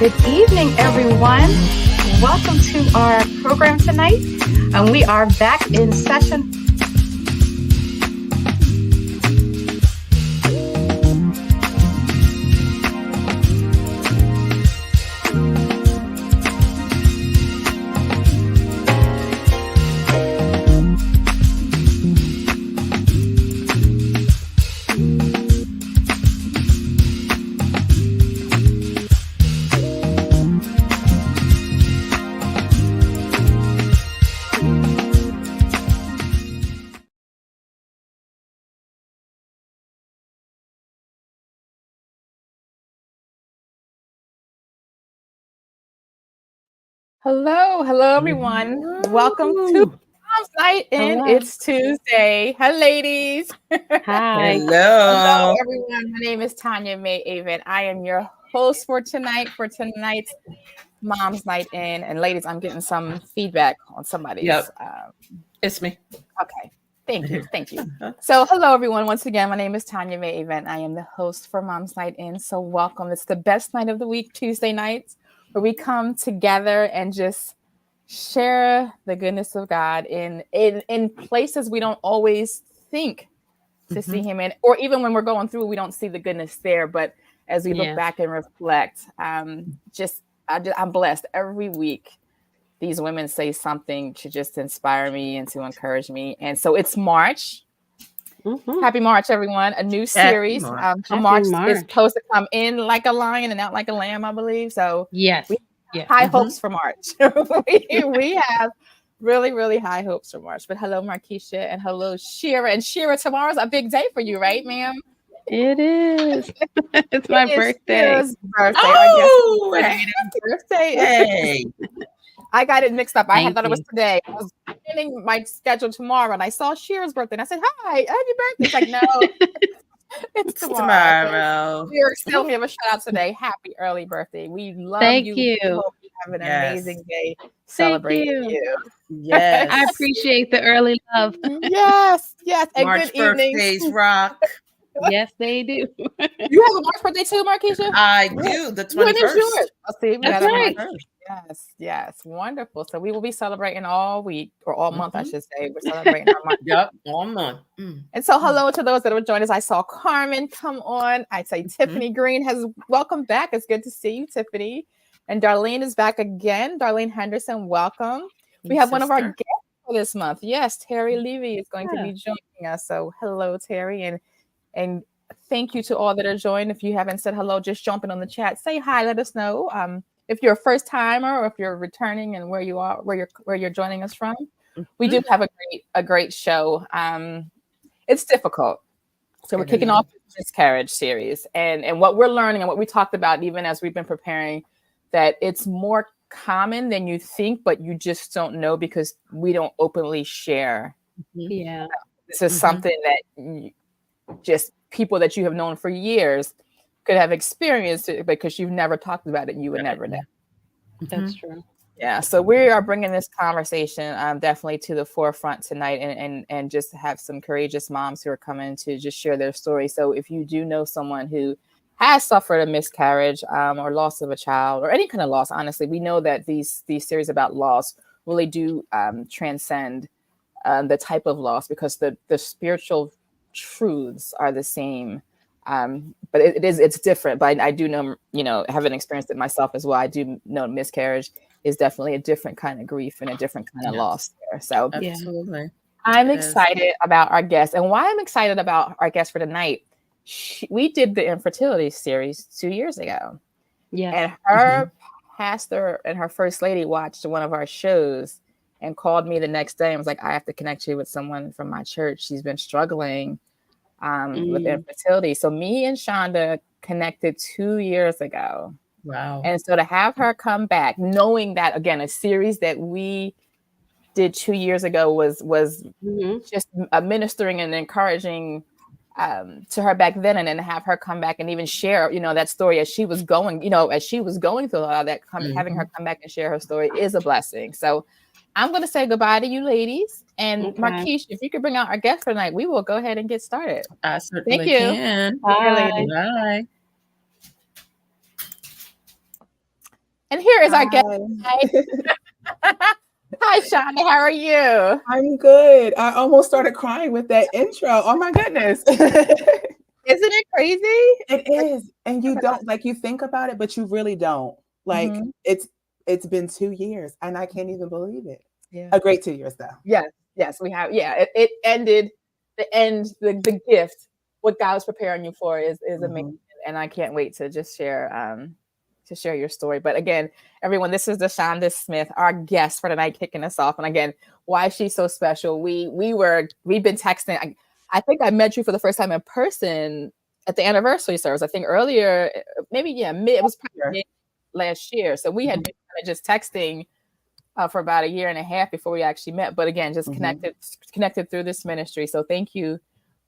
Good evening, everyone. Welcome to our program tonight. And we are back in session. Hello, everyone. Welcome to Mom's Night In. Hello. It's Tuesday. Hi, ladies. Hi. Hello, everyone. My name is Tanya May Avon. I am your host for tonight's Mom's Night In. And ladies, I'm getting some feedback on somebody's. Yep. It's me. Okay. Thank you. So, hello, everyone. Once again, my name is Tanya May Avon. I am the host for Mom's Night In. So, welcome. It's the best night of the week, Tuesday nights, where we come together and just share the goodness of God in places we don't always think to see Him in, or even when we're going through, we don't see the goodness there. But as we look back and reflect, I'm blessed every week. These women say something to just inspire me and to encourage me. And so it's March. Happy March, everyone. A new series. March is supposed to come in like a lion and out like a lamb, I believe. So yes, high hopes for March. we have really, really high hopes for March. But hello, Markeisha, and hello, Shira. And Shira, tomorrow's a big day for you, right, ma'am? It is. It's my birthday. Shira's birthday. Oh, birthday. Hey. I got it mixed up. I thought it was today. I was planning my schedule tomorrow, and I saw Shira's birthday, and I said, "Hi, happy birthday!" It's like, no, it's tomorrow. Shira, still give a shout out today. Happy early birthday! We love you. We hope you have an amazing day celebrating you. Yes, I appreciate the early love. Yes, and March good evening. Birthdays rock. Yes, they do. You have a March birthday too, Markeisha? I do. The 21st. When is yours? I'll see. That's right. Yes, wonderful. So we will be celebrating all week or all month, I should say. We're celebrating our month. Yep, all month. And so, hello to those that have joined us. I saw Carmen come on. I'd say Tiffany Green has welcome back. It's good to see you, Tiffany. And Darlene is back again. Darlene Henderson, welcome. We have one of our guests for this month. Yes, Terry Levy is going to be joining us. So, hello, Terry, and thank you to all that are joined. If you haven't said hello, just jump in on the chat. Say hi. Let us know. If you're a first timer or if you're returning and where you are, where you're joining us from. We do have a great show. It's difficult. So we're kicking off the Miscarriage series. And what we're learning and what we talked about even as we've been preparing, that it's more common than you think, but you just don't know because we don't openly share. Yeah. This is something that just people that you have known for years could have experienced it because you've never talked about it. You would never know. That's true. Yeah. So we are bringing this conversation definitely to the forefront tonight and just have some courageous moms who are coming to just share their story. So if you do know someone who has suffered a miscarriage or loss of a child or any kind of loss, honestly, we know that these series about loss really do transcend the type of loss because the spiritual truths are the same. But it's different. But I do know, having experienced it myself as well, I do know miscarriage is definitely a different kind of grief and a different kind of loss there. So absolutely. I'm excited about our guest. And why I'm excited about our guest for tonight, we did the infertility series 2 years ago. Yeah. And her pastor and her first lady watched one of our shows and called me the next day and was like, I have to connect you with someone from my church. She's been struggling with infertility. So me and Shonda connected 2 years ago. Wow. And so to have her come back, knowing that, again, a series that we did 2 years ago was just ministering and encouraging to her back then, and then have her come back and even share, that story as she was going, through a lot of that, having her come back and share her story is a blessing. So I'm going to say goodbye to you ladies. And Markeisha, if you could bring out our guest for tonight, we will go ahead and get started. I certainly can. Bye. Bye. And here is our guest. Hi. Hi, Shonda. How are you? I'm good. I almost started crying with that intro. Oh my goodness. Isn't it crazy? It is. And you don't like you think about it, but you really don't. Like Mhm. it's been 2 years and I can't even believe it. Yeah. A great 2 years though. Yes, we have. Yeah, it ended the gift. What God was preparing you for is amazing, and I can't wait to just share your story. But again, everyone, this is DeShonda Smith, our guest for tonight, kicking us off. And again, why she's so special. We've been texting. I think I met you for the first time in person at the anniversary service. I think earlier, maybe it was probably mid last year. So we had been kind of just texting for about a year and a half before we actually met. But again, just connected through this ministry. So thank you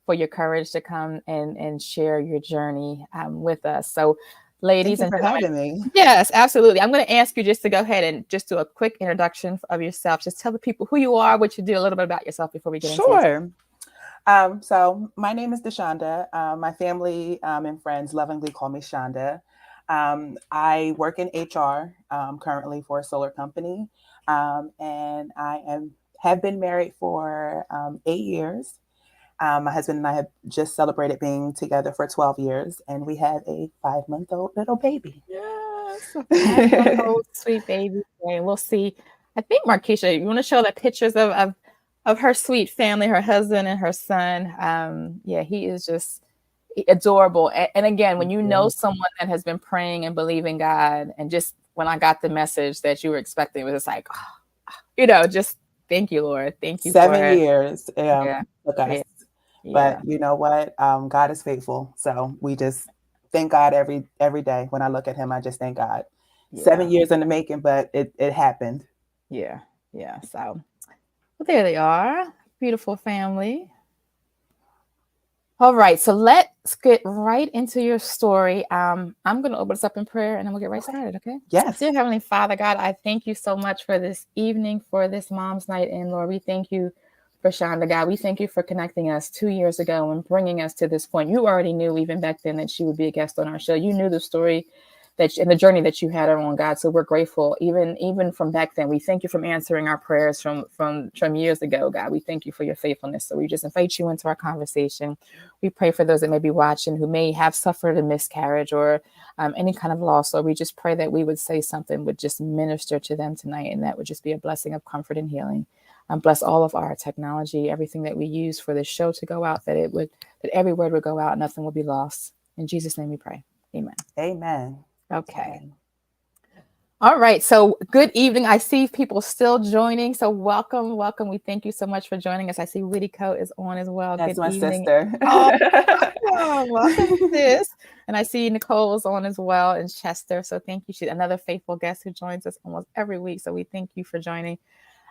for your courage to come and share your journey with us. So ladies Thank you for having me. Yes, absolutely. I'm going to ask you just to go ahead and just do a quick introduction of yourself. Just tell the people who you are, what you do, a little bit about yourself before we get into it. Sure. So my name is DeShonda. My family and friends lovingly call me Shonda. I work in HR currently for a solar company. And have been married for 8 years. My husband and I have just celebrated being together for 12 years, and we have a 5-month-old little baby. Yes, a 5-month-old sweet baby. And we'll see. I think Markeisha, you want to show the pictures of her sweet family, her husband and her son. Yeah, he is just adorable. And again, when you know someone that has been praying and believing God, and just when I got the message that you were expecting, it was just like, just thank you, Lord. Thank you 7 years. Look us. Yeah. But you know what? God is faithful. So we just thank God every day. When I look at him, I just thank God. 7 years in the making, but it happened. Yeah. So there they are. Beautiful family. All right, so let's get right into your story. I'm going to open us up in prayer and then we'll get right started, okay? Yes. Dear Heavenly Father, God, I thank you so much for this evening, for this Mom's Night. And Lord, we thank you for Shonda, God. We thank you for connecting us 2 years ago and bringing us to this point. You already knew even back then that she would be a guest on our show. You knew the story and the journey that you had her on, God. So we're grateful. Even from back then, we thank you for answering our prayers from years ago, God. We thank you for your faithfulness. So we just invite you into our conversation. We pray for those that may be watching who may have suffered a miscarriage or any kind of loss. Or we just pray that we would say something would just minister to them tonight, and that would just be a blessing of comfort and healing. Bless all of our technology, everything that we use for this show to go out, that every word would go out, nothing will be lost. In Jesus' name we pray. Amen. Amen. Okay. All right. So good evening. I see people still joining. So welcome. We thank you so much for joining us. I see Witty Coat is on as well. That's good my evening. sister. Welcome, sis. And I see Nicole is on as well in Chester. So thank you. She's another faithful guest who joins us almost every week. So we thank you for joining.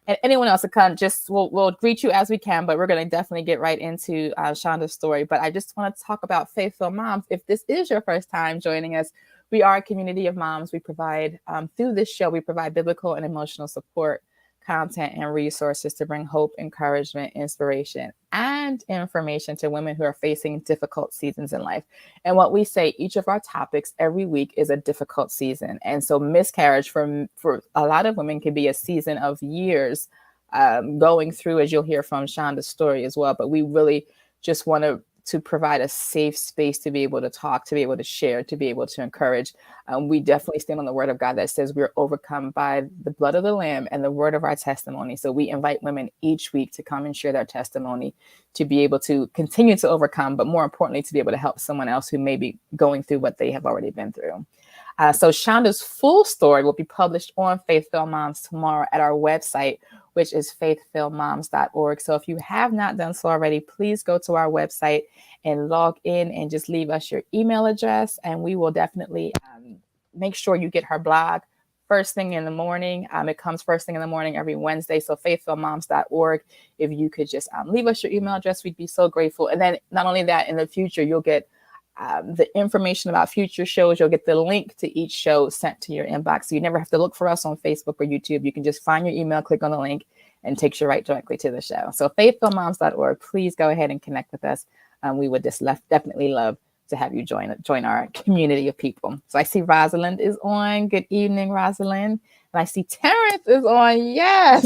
And anyone else that can we'll greet you as we can, but we're going to definitely get right into Shonda's story. But I just want to talk about Faith-Filled Moms. If this is your first time joining us, we are a community of moms. We provide, through this show, we provide biblical and emotional support, content, and resources to bring hope, encouragement, inspiration, and information to women who are facing difficult seasons in life. And what we say, each of our topics every week is a difficult season. And so miscarriage for a lot of women can be a season of years going through, as you'll hear from Shonda's story as well. But we really just want to provide a safe space to be able to talk, to be able to share, to be able to encourage. We definitely stand on the word of God that says we're overcome by the blood of the Lamb and the word of our testimony. So we invite women each week to come and share their testimony, to be able to continue to overcome, but more importantly, to be able to help someone else who may be going through what they have already been through. So Shonda's full story will be published on Faith-Filled Moms tomorrow at our website, which is faithfilledmoms.org. So if you have not done so already, please go to our website and log in and just leave us your email address. And we will definitely make sure you get her blog first thing in the morning. It comes first thing in the morning every Wednesday. So faithfilledmoms.org. If you could just leave us your email address, we'd be so grateful. And then not only that, in the future, you'll get the information about future shows. You'll get the link to each show sent to your inbox. So you never have to look for us on Facebook or YouTube. You can just find your email, click on the link, and takes you right directly to the show. So faithfilledmoms.org, please go ahead and connect with us. We would just definitely love to have you join our community of people. So I see Rosalind is on. Good evening, Rosalind. And I see Terrence is on. Yes.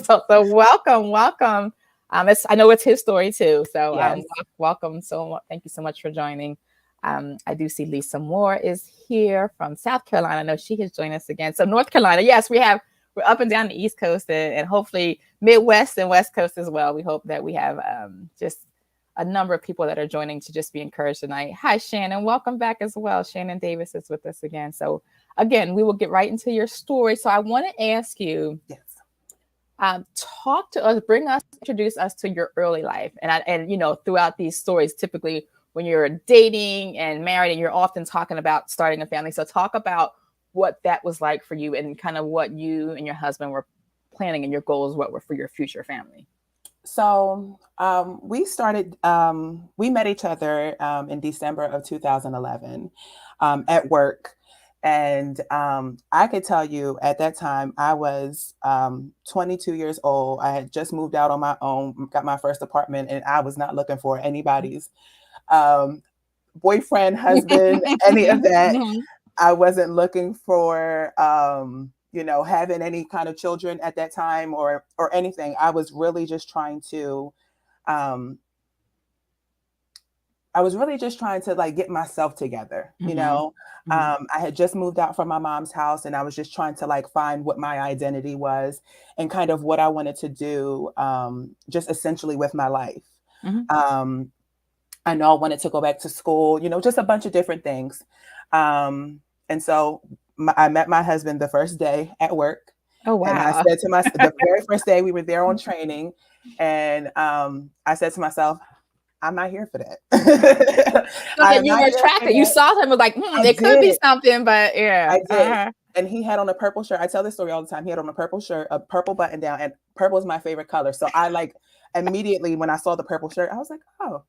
so welcome. I know it's his story too. So Yes. welcome. So thank you so much for joining. I do see Lisa Moore is here from South Carolina. I know she has joined us again. So North Carolina, yes, we're up and down the East Coast and hopefully Midwest and West Coast as well. We hope that we have just a number of people that are joining to just be encouraged tonight. Hi, Shannon. Welcome back as well. Shannon Davis is with us again. So again, we will get right into your story. So I want to ask you, Yes. talk to us, introduce us to your early life. And you know, throughout these stories, typically when you're dating and married and you're often talking about starting a family. So talk about what that was like for you and kind of what you and your husband were planning and your goals, what were for your future family. So we met each other in December of 2011 at work. And I could tell you at that time, I was 22 years old. I had just moved out on my own, got my first apartment, and I was not looking for anybody's boyfriend, husband, any of that. I wasn't looking for, having any kind of children at that time or anything. I was really just trying to, like get myself together, I had just moved out from my mom's house and I was just trying to like find what my identity was and kind of what I wanted to do, just essentially with my life. I know I wanted to go back to school, just a bunch of different things. And so I met my husband the first day at work. Oh, wow. And I said to myself, the very first day we were there on training, and I said to myself, I'm not here for that. You were attracted. You saw him, was like, there could be something, but yeah. I did. And he had on a purple shirt. I tell this story all the time. He had on a purple shirt, a purple button down, and purple is my favorite color. So I like immediately when I saw the purple shirt, I was like, oh,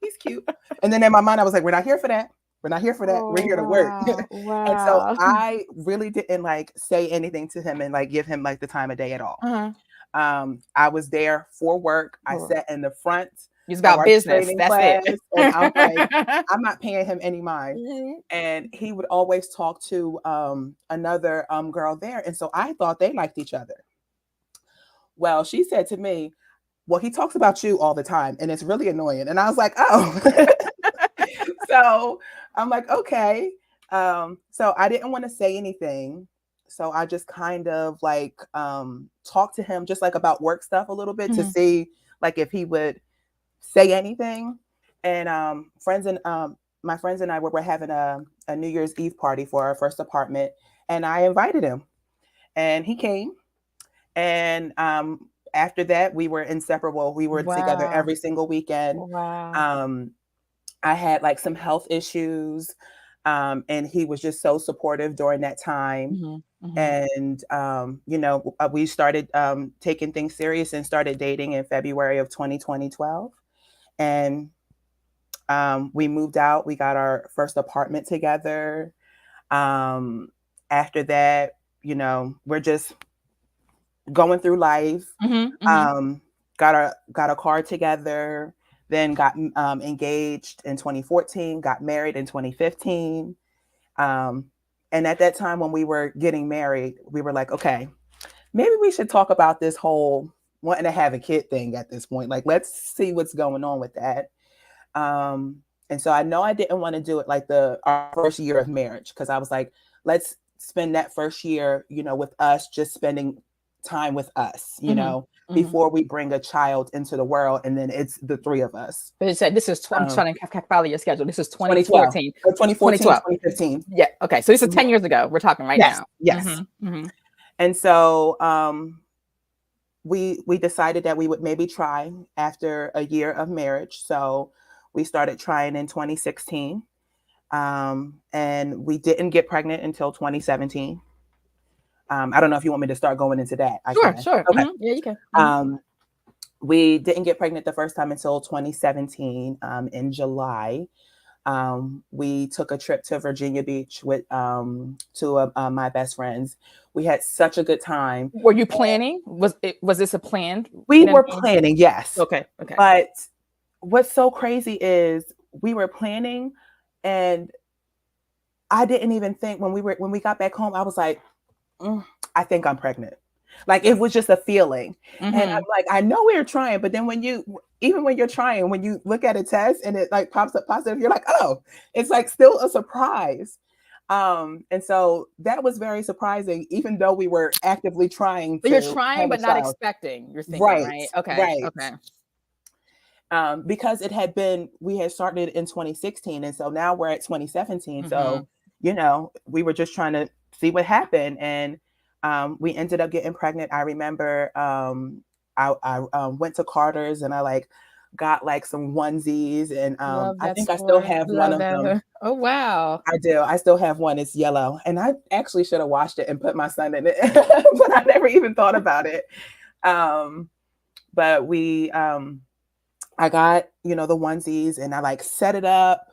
he's cute. And then in my mind, I was like, we're not here for that. We're not here for that. We're here to work. Wow. And so I really didn't like say anything to him and like give him like the time of day at all. I was there for work. I sat in the front. He's about business. That's it. And I'm like, I'm not paying him any mind. And he would always talk to another girl there. And so I thought they liked each other. Well, she said to me, well, he talks about you all the time and it's really annoying. And I was like, oh. So I'm like, okay. So I didn't want to say anything. So I just kind of like talked to him just like about work stuff a little bit to see like if he would say anything. And my friends and I were having a New Year's Eve party for our first apartment. And I invited him and he came. And after that, we were inseparable. We were together every single weekend. Wow. I had like some health issues, and he was just so supportive during that time. And, we started taking things serious and started dating in February of 2012. And we moved out. We got our first apartment together. After that, we're just going through life. Got a car together. Then got engaged in 2014, got married in 2015. And at that time when we were getting married, we were like, okay, maybe we should talk about this whole wanting to have a kid thing at this point. Like, let's see what's going on with that. And so I know I didn't want to do it like our first year of marriage, because I was like, let's spend that first year, with us, just spending time with us, before we bring a child into the world, and then it's the three of us. But it said this is I'm trying to follow your schedule. This is 2014, 2015. Yeah. Okay. So this is 10 years ago. We're talking right now. Yes. And so we decided that we would maybe try after a year of marriage. So we started trying in 2016, and we didn't get pregnant until 2017. I don't know if you want me to start going into that. Sure. Okay. Yeah, you can. We didn't get pregnant the first time until 2017. In July, we took a trip to Virginia Beach with two of my best friends. We had such a good time. Were you planning? Was this a plan? We were planning, yes. Okay. But what's so crazy is we were planning, and I didn't even think when we got back home, I was like, I think I'm pregnant. Like it was just a feeling. And I'm like, I know we were trying, but then even when you're trying, when you look at a test and it like pops up positive, you're like, oh, it's like still a surprise. And so that was very surprising, even though we were actively trying So you're to trying, have a but not child. expecting, you're thinking, Right, right? Okay. right. Okay. Because we had started in 2016, and so now we're at 2017. So, we were just trying to see what happened, and we ended up getting pregnant. I remember I went to Carter's, and I like got like some onesies, and Love I that think I still sport. have one Love of them. that. Oh, wow. I do. I still have one. It's yellow, and I actually should have washed it and put my son in it, but I never even thought about it. But I got, the onesies, and I like set it up.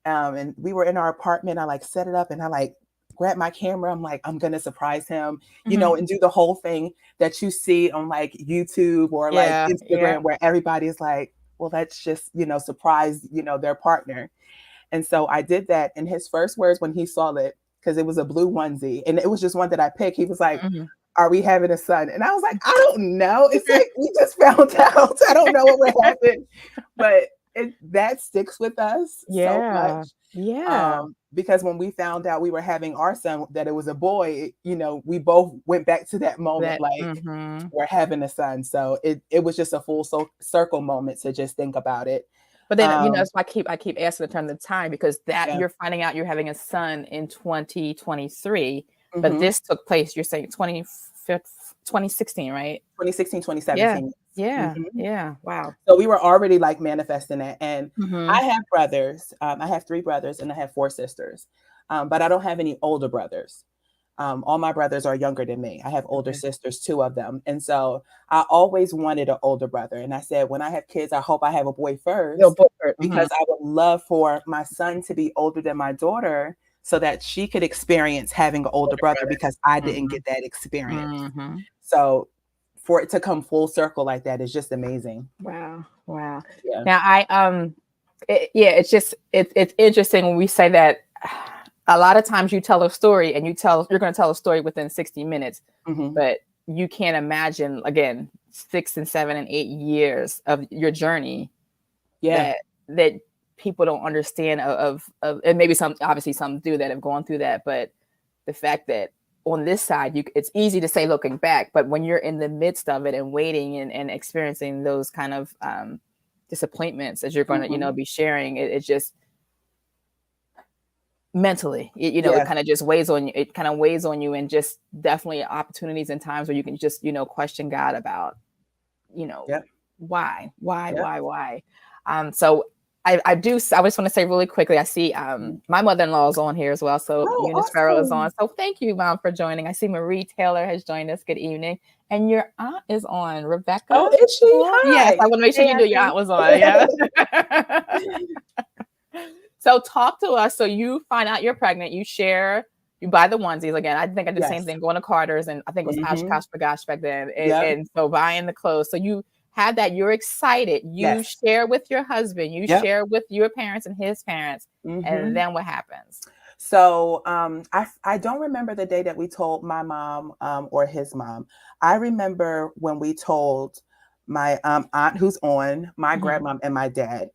And we were in our apartment. I like set it up, and I like grabbed my camera. I'm like, I'm going to surprise him, and do the whole thing that you see on like YouTube or like Instagram where everybody's like, well, that's just, surprise, their partner. And so I did that. And his first words when he saw it, because it was a blue onesie and it was just one that I picked, he was like, are we having a son? And I was like, I don't know. It's like, we just found out. I don't know what would happen. But that sticks with us so much. Yeah. Because when we found out we were having our son, that it was a boy, we both went back to that moment, we're having a son. So it was just a full circle moment to just think about it. But then, that's why I keep asking in terms of time, because you're finding out you're having a son in 2023, but this took place, you're saying 2016, right? 2016, 2017. Yeah. Yeah. Wow. So we were already like manifesting it. And I have brothers. I have 3 brothers and I have 4 sisters. But I don't have any older brothers. All my brothers are younger than me. I have older sisters, 2 of them. And so I always wanted an older brother. And I said, when I have kids, I hope I have a boy first, because I would love for my son to be older than my daughter so that she could experience having an older brother, because I didn't get that experience. So for it to come full circle like that is just amazing. Wow. Wow. Yeah. Now it's just, it's interesting when we say that. A lot of times you tell a story and you're going to tell a story within 60 minutes, but you can't imagine, again, 6 and 7 and 8 years of your journey that people don't understand of, and maybe obviously some do that have gone through that, but the fact that on this side, it's easy to say looking back, but when you're in the midst of it and waiting and experiencing those kind of disappointments as you're going to, be sharing, it's just, mentally, it kind of just weighs on you. It kind of weighs on you, and just definitely opportunities and times where you can just, question God about, why. So I just want to say really quickly, I see my mother-in-law is on here as well. So Eunice Farrell is on. So thank you, Mom, for joining. I see Marie Taylor has joined us. Good evening. And your aunt is on, Rebecca. Oh, is she? Hi. Yes, I want to make sure you knew your aunt was on. Yeah. So talk to us. So you find out you're pregnant, you buy the onesies again. I think I did the same thing, going to Carter's, and I think it was Oshkosh Bagosh back then. And so buying the clothes. So you had that, you're excited. You share with your husband, you share with your parents and his parents. And then what happens? So I don't remember the day that we told my mom or his mom. I remember when we told my aunt who's on, my grandmom, and my dad.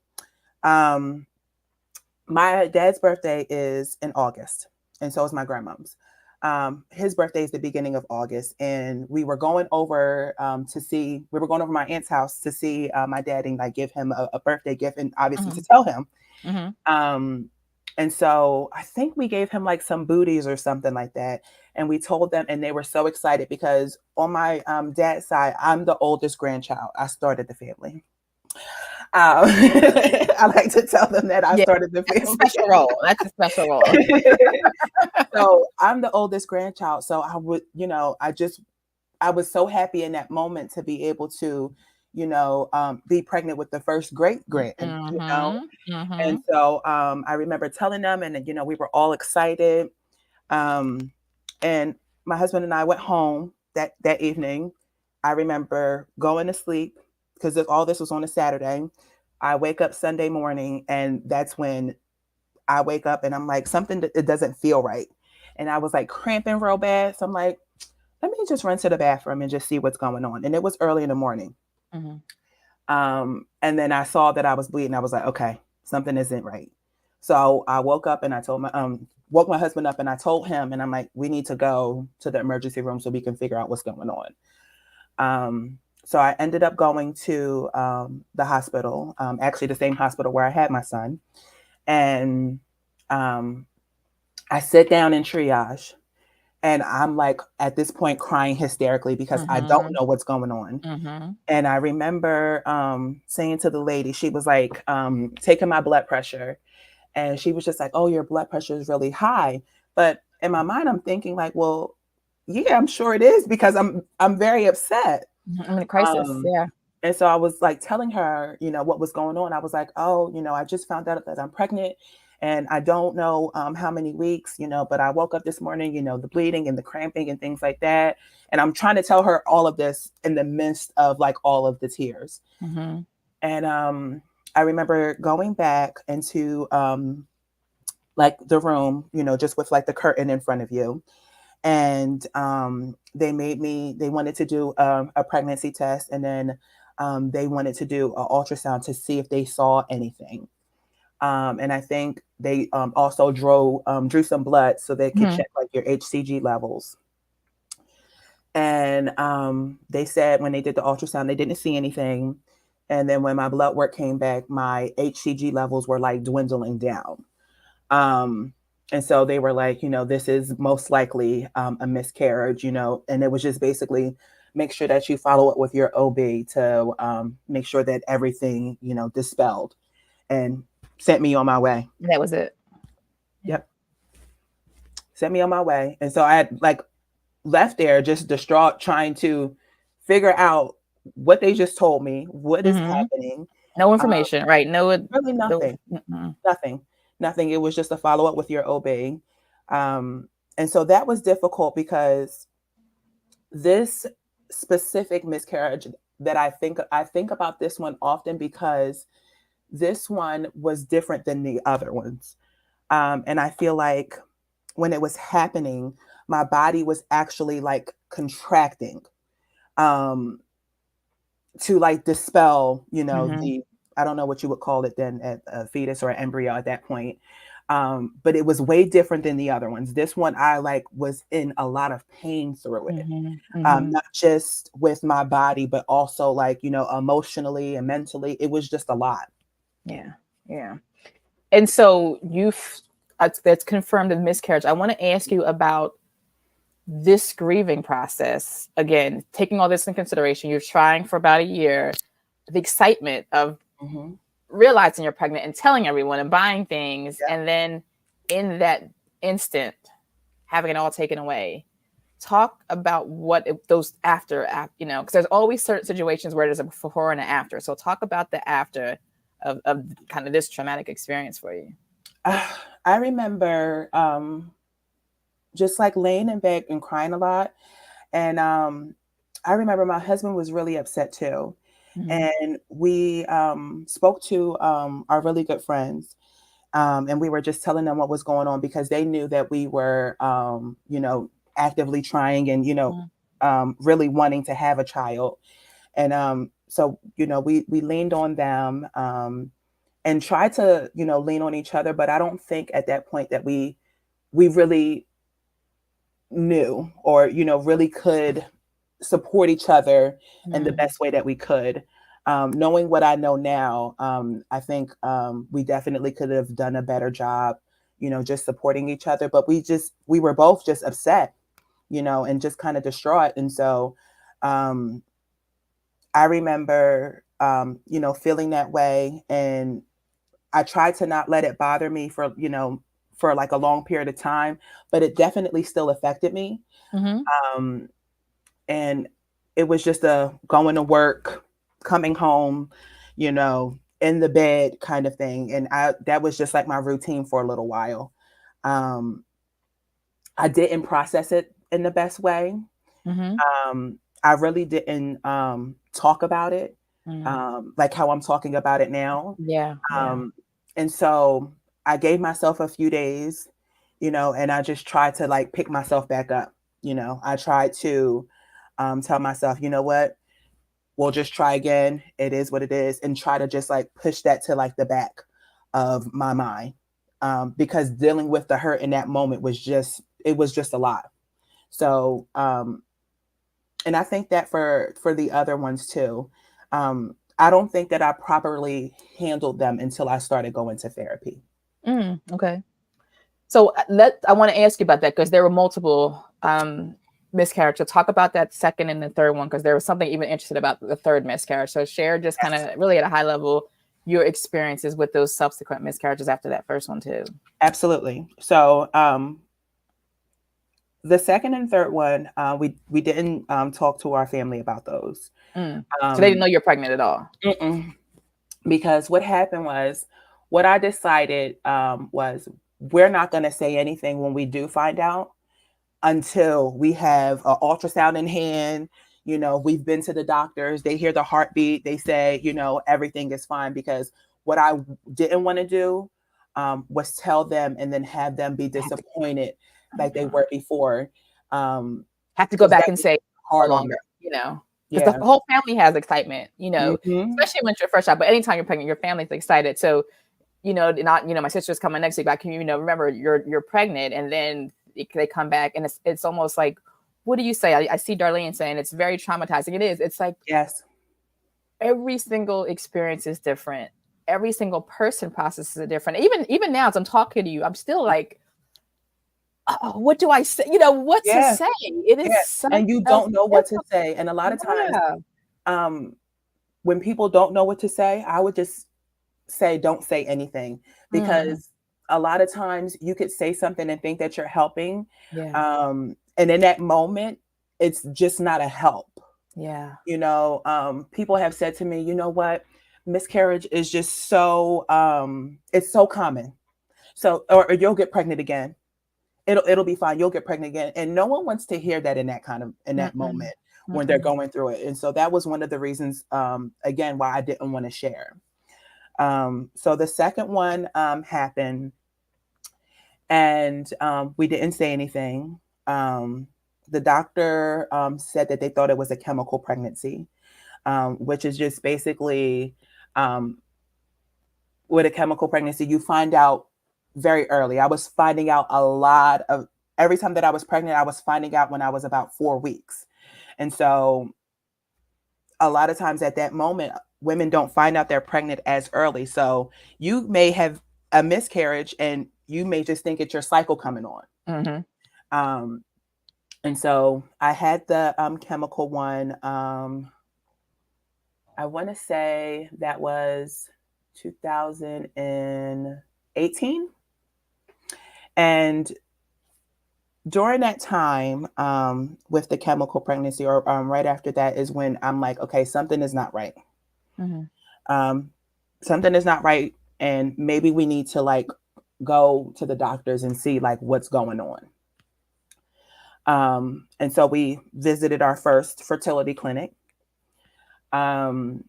My dad's birthday is in August, and so is my grandmom's. His birthday is the beginning of August, and we were going over my aunt's house to see my dad and like give him a birthday gift, and obviously to tell him. And so I think we gave him like some booties or something like that. And we told them, and they were so excited because on my dad's side, I'm the oldest grandchild. I started the family. I like to tell them that I started the family. That's a special role. So I'm the oldest grandchild. So I would, I was so happy in that moment to be able to, be pregnant with the first great grand, And so I remember telling them, and we were all excited. And my husband and I went home that evening. I remember going to sleep because all this was on a Saturday. I wake up Sunday morning, and that's when I wake up and I'm like, something, it doesn't feel right. And I was like cramping real bad. So I'm like, let me just run to the bathroom and just see what's going on. And it was early in the morning. And then I saw that I was bleeding. I was like, okay, something isn't right. So I woke up and I told woke my husband up and I told him, and I'm like, we need to go to the emergency room so we can figure out what's going on. So I ended up going to the hospital, actually the same hospital where I had my son. And I sit down in triage, and I'm like, at this point, crying hysterically because I don't know what's going on. And I remember saying to the lady, she was like, taking my blood pressure. And she was just like, oh, your blood pressure is really high. But in my mind, I'm thinking like, well, yeah, I'm sure it is, because I'm very upset. I'm in a crisis. Yeah. And so I was like telling her, what was going on. I was like, oh, I just found out that I'm pregnant, and I don't know how many weeks, but I woke up this morning, the bleeding and the cramping and things like that. And I'm trying to tell her all of this in the midst of like all of the tears. And I remember going back into like the room, just with like the curtain in front of you. And they wanted to do a pregnancy test, and then they wanted to do an ultrasound to see if they saw anything. And I think they also drew some blood so they could check like your HCG levels. And they said when they did the ultrasound, they didn't see anything. And then when my blood work came back, my HCG levels were like dwindling down. And so they were like, this is most likely a miscarriage, and it was just basically make sure that you follow up with your OB to make sure that everything, dispelled, and sent me on my way. That was it. Yep. Sent me on my way. And so I had like left there just distraught, trying to figure out what they just told me, what is happening. No information, right? No, really nothing. Nothing. It was just a follow up with your OB. And so that was difficult because this specific miscarriage that I think about this one often, because this one was different than the other ones. And I feel like when it was happening, my body was actually like contracting to like dispel, the, I don't know what you would call it then, at a fetus or an embryo at that point. But it was way different than the other ones. This one, I like was in a lot of pain through it, not just with my body, but also like, emotionally and mentally. It was just a lot. Yeah. Yeah. And so that's confirmed a miscarriage. I want to ask you about this grieving process. Again, taking all this in consideration, you're trying for about a year, the excitement of realizing you're pregnant and telling everyone and buying things. And then in that instant, having it all taken away. Talk about those after, because there's always certain situations where there's a before and an after. So talk about the after of kind of this traumatic experience for you. I remember just like laying in bed and crying a lot. And I remember my husband was really upset too. And we spoke to our really good friends, and we were just telling them what was going on, because they knew that we were, actively trying and, really wanting to have a child. And so, we leaned on them and tried to, lean on each other. But I don't think at that point that we really knew or, really could support each other in the best way that we could. Knowing what I know now, I think we definitely could have done a better job, just supporting each other. But we were both just upset, and just kind of distraught. And so I remember, feeling that way. And I tried to not let it bother me for like a long period of time, but it definitely still affected me. And it was just a going to work, coming home, in the bed kind of thing. And that was just like my routine for a little while. I didn't process it in the best way. I really didn't talk about it. like how I'm talking about it now. Yeah. And so I gave myself a few days, and I just tried to like pick myself back up. I tried to tell myself, you know what, we'll just try again. It is what it is. And try to just like push that to like the back of my mind. Because dealing with the hurt in that moment was just a lot. So, and I think that for the other ones too, I don't think that I properly handled them until I started going to therapy. Okay. So I want to ask you about that because there were multiple miscarriages. Talk about that second and the third one because there was something even interested about the third miscarriage. So share just kind of really at a high level your experiences with those subsequent miscarriages after that first one too. Absolutely. So the second and third one, we didn't talk to our family about those. So they didn't know you're pregnant at all. Because what happened was, what I decided was we're not going to say anything when we do find out until we have an ultrasound in hand. We've been to the doctors, they hear the heartbeat, they say, everything is fine. Because what I didn't want to do was tell them and then have them be disappointed like they were before. Have to go back and say hard no longer, because Yeah. the whole family has excitement, Mhm. especially when you're fresh out. But anytime you're pregnant, your family's excited. So, not my sister's coming next week. But remember you're pregnant, and then they come back, and it's almost like, what do you say? I see Darlene saying it's very traumatizing. It is. It's like Yes. Every single experience is different. Every single person processes it different. Even now, as I'm talking to you, I'm still like, oh, what do I say? What to say? It is such and you don't know what to say. And a lot of times, when people don't know what to say, I would just say, don't say anything, because a lot of times you could say something and think that you're helping. And in that moment, it's just not a help. People have said to me, you know what, miscarriage is just so, it's so common. So, or you'll get pregnant again. It'll be fine. You'll get pregnant again. And no one wants to hear that in that moment when they're going through it. And so that was one of the reasons, again, why I didn't want to share. So the second one happened, and we didn't say anything. The doctor said that they thought it was a chemical pregnancy, which is just basically with a chemical pregnancy, you find out very early. I was finding out every time that I was pregnant, I was finding out when I was about 4 weeks. And so a lot of times at that moment, women don't find out they're pregnant as early. So you may have a miscarriage and you may just think it's your cycle coming on. And so I had the chemical one. I want to say that was 2018. And during that time, with the chemical pregnancy, or right after that, is when I'm like, okay, something is not right. Something is not right. And maybe we need to like go to the doctors and see like what's going on. And so we visited our first fertility clinic. And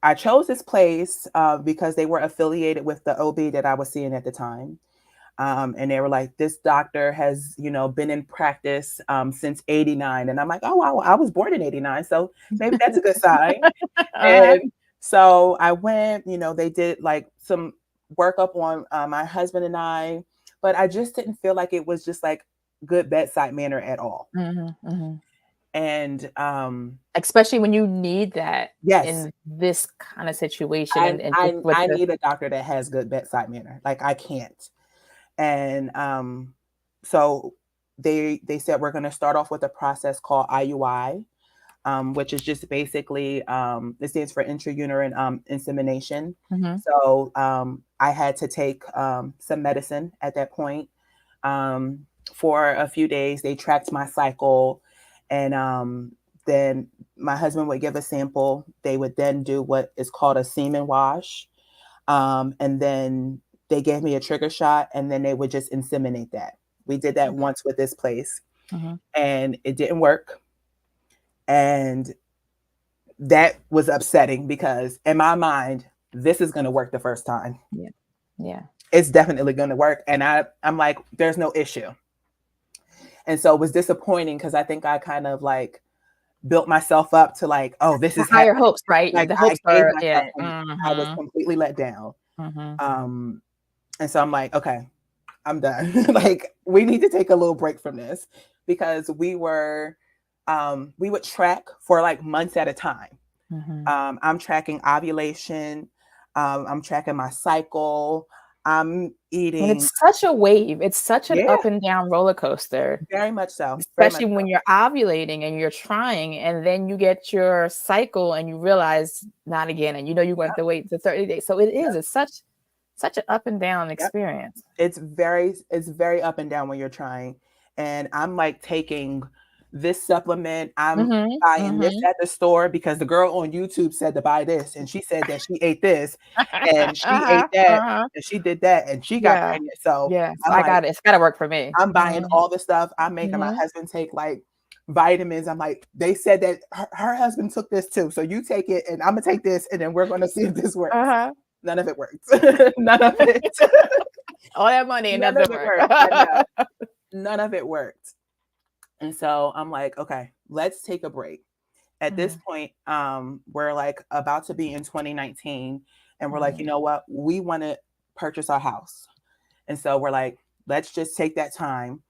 I chose this place because they were affiliated with the OB that I was seeing at the time. And they were like, this doctor has, been in practice since 89. And I'm like, oh, wow, I was born in 89. So maybe that's a good sign. And so I went, they did like some workup on my husband and I, but I just didn't feel like it was just like good bedside manner at all. And especially when you need that yes, in this kind of situation. I need a doctor that has good bedside manner. Like I can't. And so they said we're going to start off with a process called IUI, which is just basically it stands for intrauterine insemination. So I had to take some medicine at that point. For a few days, they tracked my cycle, and then my husband would give a sample. They would then do what is called a semen wash, and then they gave me a trigger shot, and then they would just inseminate that. We did that once with this place, and it didn't work. And that was upsetting because in my mind, this is going to work the first time. Yeah. It's definitely going to work. And I'm like, there's no issue. And so it was disappointing because I think I kind of like built myself up to like, oh, this is higher happening. hopes, right? Like The I hopes gave are, myself, yeah. and I was completely let down. And so I'm like, okay, I'm done. Like we need to take a little break from this because we would track for like months at a time. I'm tracking ovulation. I'm tracking my cycle. I'm eating. And it's such a wave. It's such an up and down roller coaster. Very much so. Especially when you're ovulating and you're trying, and then you get your cycle and you realize not again, and you know you're going to have to wait to 30 days. So it's such an up and down experience. It's very up and down when you're trying. And I'm like taking this supplement. I'm buying this at the store because the girl on YouTube said to buy this, and she said that she ate this and she ate that and she did that and she got pregnant. So it's got to work for me. I'm buying all the stuff. I'm making my husband take like vitamins. I'm like, they said that her husband took this too. So you take it and I'm gonna take this and then we're gonna see if this works. None of it worked. None of it. All that money and none nothing of it worked. None of it worked. And so I'm like, okay, let's take a break. At this point, we're like about to be in 2019, and we're like, you know what? We want to purchase our house. And so we're like, let's just take that time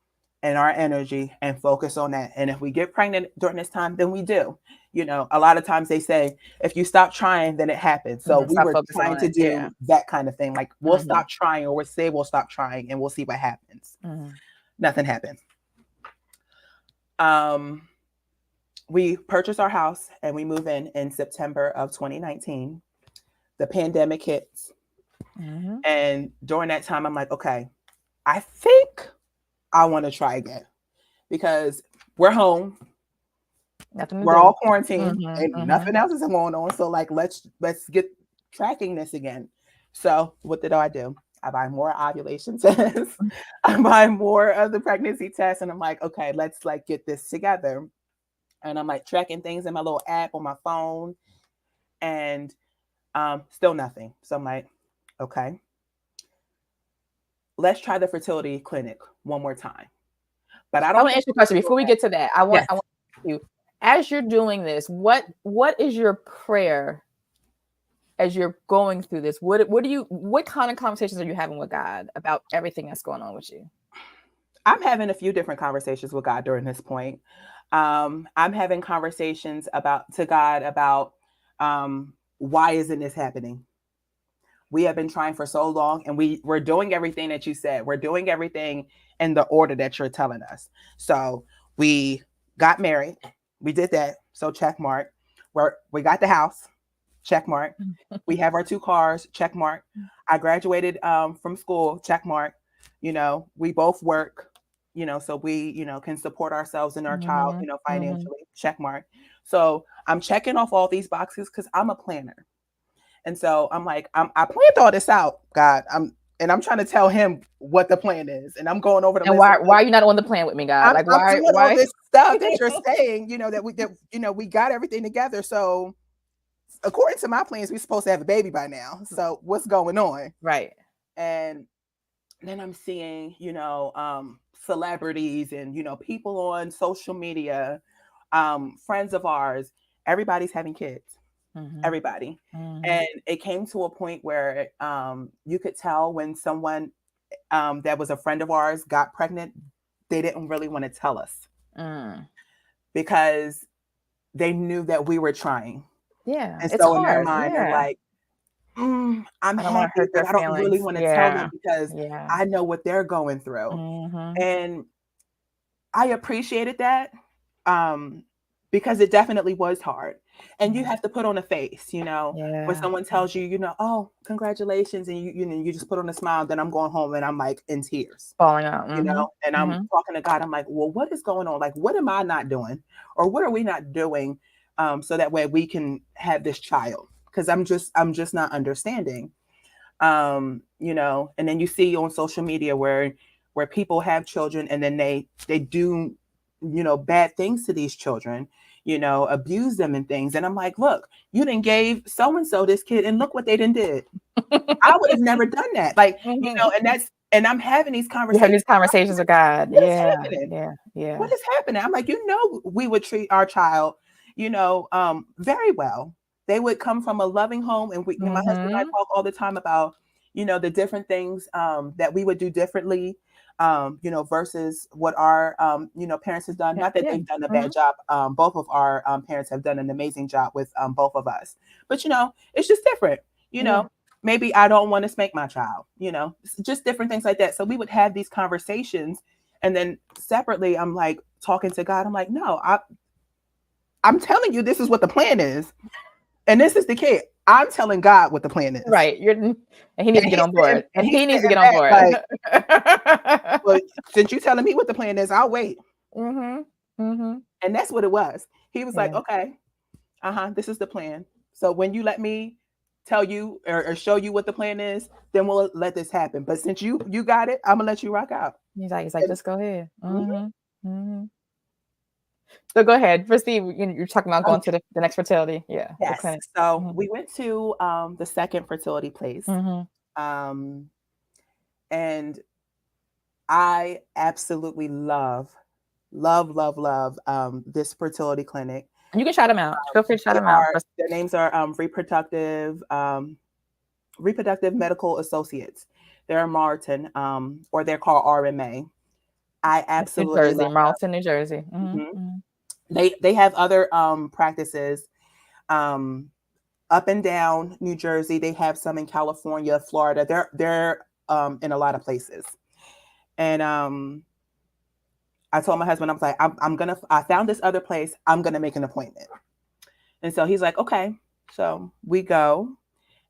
and our energy and focus on that. And if we get pregnant during this time, then we do. You know, a lot of times they say, if you stop trying, then it happens. So we were trying to do that kind of thing. Like we'll stop trying, or we'll say we'll stop trying and we'll see what happens. Nothing happened. We purchased our house and we move in September of 2019. The pandemic hits. And during that time, I'm like, okay, I think I want to try again because we're home. We're all quarantined and nothing else is going on. So like, let's get tracking this again. So what did I do? I buy more ovulation tests. I buy more of the pregnancy tests. And I'm like, okay, let's like get this together. And I'm like tracking things in my little app on my phone and still nothing. So I'm like, okay, let's try the fertility clinic one more time. But I want to ask you a question before we get to that. I want to ask you, as you're doing this, what is your prayer as you're going through this? What kind of conversations are you having with God about everything that's going on with you? I'm having a few different conversations with God during this point. I'm having conversations to God about why isn't this happening? We have been trying for so long, and we're doing everything that you said. We're doing everything in the order that you're telling us. So we got married. We did that. So check mark. We got the house. Check mark. We have our 2 cars. Check mark. I graduated from school. Check mark. You know, we both work. You know, so we, you know, can support ourselves and our child, you know, financially. Check mark. So I'm checking off all these boxes because I'm a planner. And so I'm like, I planned all this out, God. I'm trying to tell him what the plan is. And I'm going over the list. Why are you not on the plan with me, God? I'm doing all this stuff that you're saying, you know, that we got everything together. So according to my plans, we're supposed to have a baby by now. So what's going on? Right. And then I'm seeing, you know, celebrities and, you know, people on social media, friends of ours, everybody's having kids. Everybody. And it came to a point where you could tell when someone that was a friend of ours got pregnant, they didn't really want to tell us because they knew that we were trying. Yeah. And so in their mind, they're like, I'm happy, but I don't really want to tell them because I know what they're going through. And I appreciated that because it definitely was hard. And you have to put on a face, you know, when someone tells you, you know, oh, congratulations. And you just put on a smile. Then I'm going home and I'm like in tears, falling out, you know, and I'm talking to God. I'm like, well, what is going on? Like, what am I not doing? Or what are we not doing? So that way we can have this child. Cause I'm just not understanding, you know, and then you see on social media where people have children and then they do, you know, bad things to these children. abuse them and things. And I'm like, look, you done gave so-and-so this kid and look what they done did. I would have never done that. Like, and I'm having these conversations. You have these conversations with God. What is Yeah. happening? Yeah. What is happening? I'm like, we would treat our child, very well. They would come from a loving home. And my husband and I talk all the time about, the different things that we would do differently, versus what our, parents have done. Not that they've done a bad job. Both of our parents have done an amazing job with both of us. But, it's just different, Maybe I don't want to spank my child, just different things like that. So we would have these conversations. And then separately, I'm like talking to God. I'm like, no, I'm telling you, this is what the plan is. And this is the kid. I'm telling God what the plan is. Right. And he needs to get on board. And he needs to get on board. Like, well, since you're telling me what the plan is, I'll wait. And that's what it was. He was like, okay, this is the plan. So when you let me tell you or show you what the plan is, then we'll let this happen. But since you got it, I'm gonna let you rock out. He's like, just go ahead. So go ahead. First, you're talking about going to the next fertility. Yeah. Yes. So we went to the second fertility place. And I absolutely love this fertility clinic. And you can shout them out. Feel free to shout them out. Their names are reproductive medical associates. They're in Marlton, or they're called RMA. I absolutely New Jersey, Marlton, New Jersey. They have other practices up and down New Jersey. They have some in California, Florida. They're in a lot of places. And I told my husband, I was like, I found this other place. I'm going to make an appointment. And so he's like, okay. So we go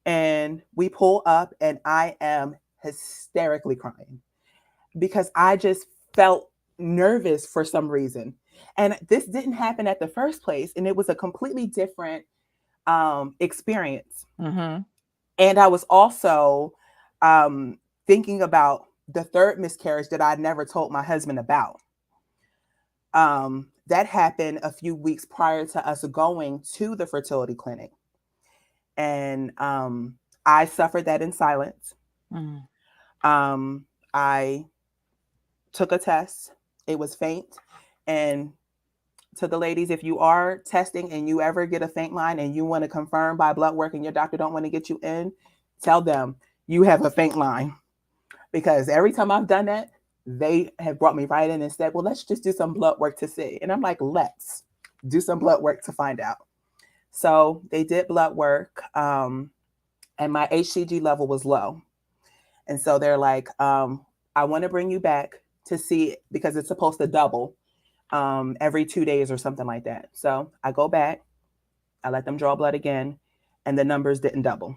and we pull up and I am hysterically crying because I just felt nervous for some reason. And this didn't happen at the first place. And it was a completely different experience. And I was also thinking about the third miscarriage that I never told my husband about. That happened a few weeks prior to us going to the fertility clinic. And I suffered that in silence. I took a test. It was faint. And to the ladies, if you are testing and you ever get a faint line and you want to confirm by blood work and your doctor don't want to get you in, tell them you have a faint line. Because every time I've done that, they have brought me right in and said, well, let's just do some blood work to see. And I'm like, let's do some blood work to find out. So they did blood work and my HCG level was low. And so they're like, I want to bring you back to see it because it's supposed to double every 2 days or something like that. So I go back, I let them draw blood again, and the numbers didn't double.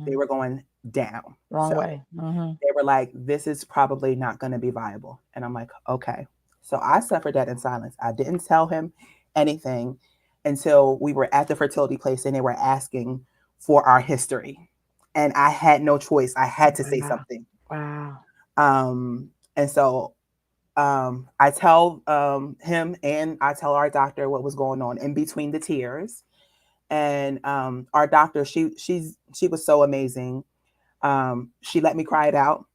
They were going down. Wrong way. They were like, this is probably not going to be viable. And I'm like, okay. So I suffered that in silence. I didn't tell him anything until we were at the fertility place and they were asking for our history. And I had no choice. I had to say something. Wow. And so I tell him and I tell our doctor what was going on in between the tears. And our doctor, she was so amazing. She let me cry it out.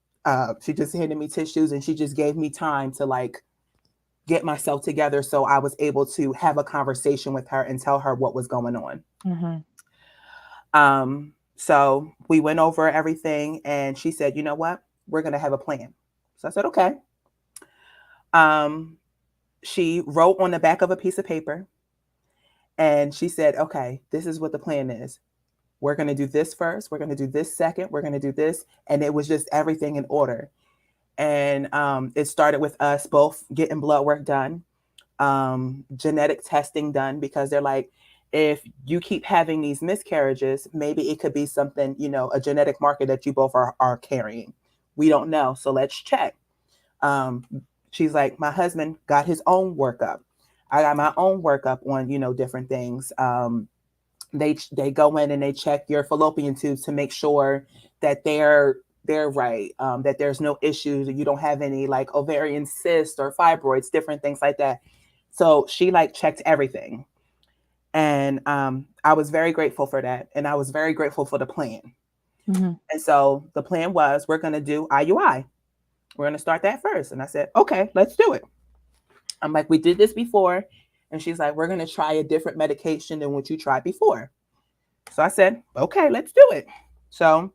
She just handed me tissues and she just gave me time to like get myself together. So I was able to have a conversation with her and tell her what was going on. So we went over everything and she said, you know what, we're going to have a plan. So I said, okay. She wrote on the back of a piece of paper and she said, okay, this is what the plan is. We're going to do this first. We're going to do this second. We're going to do this. And it was just everything in order. And it started with us both getting blood work done, genetic testing done, because they're like, if you keep having these miscarriages, maybe it could be something, you know, a genetic marker that you both are carrying. We don't know. So let's check. She's like, my husband got his own workup. I got my own workup on, you know, different things. They go in and they check your fallopian tubes to make sure that they're right, that there's no issues, you don't have any like ovarian cysts or fibroids, different things like that. So she like checked everything. And I was very grateful for that. And I was very grateful for the plan. Mm-hmm. And so the plan was, we're going to do IUI. We're going to start that first. And I said, okay, let's do it. I'm like, we did this before. And she's like, we're going to try a different medication than what you tried before. So I said, okay, let's do it. So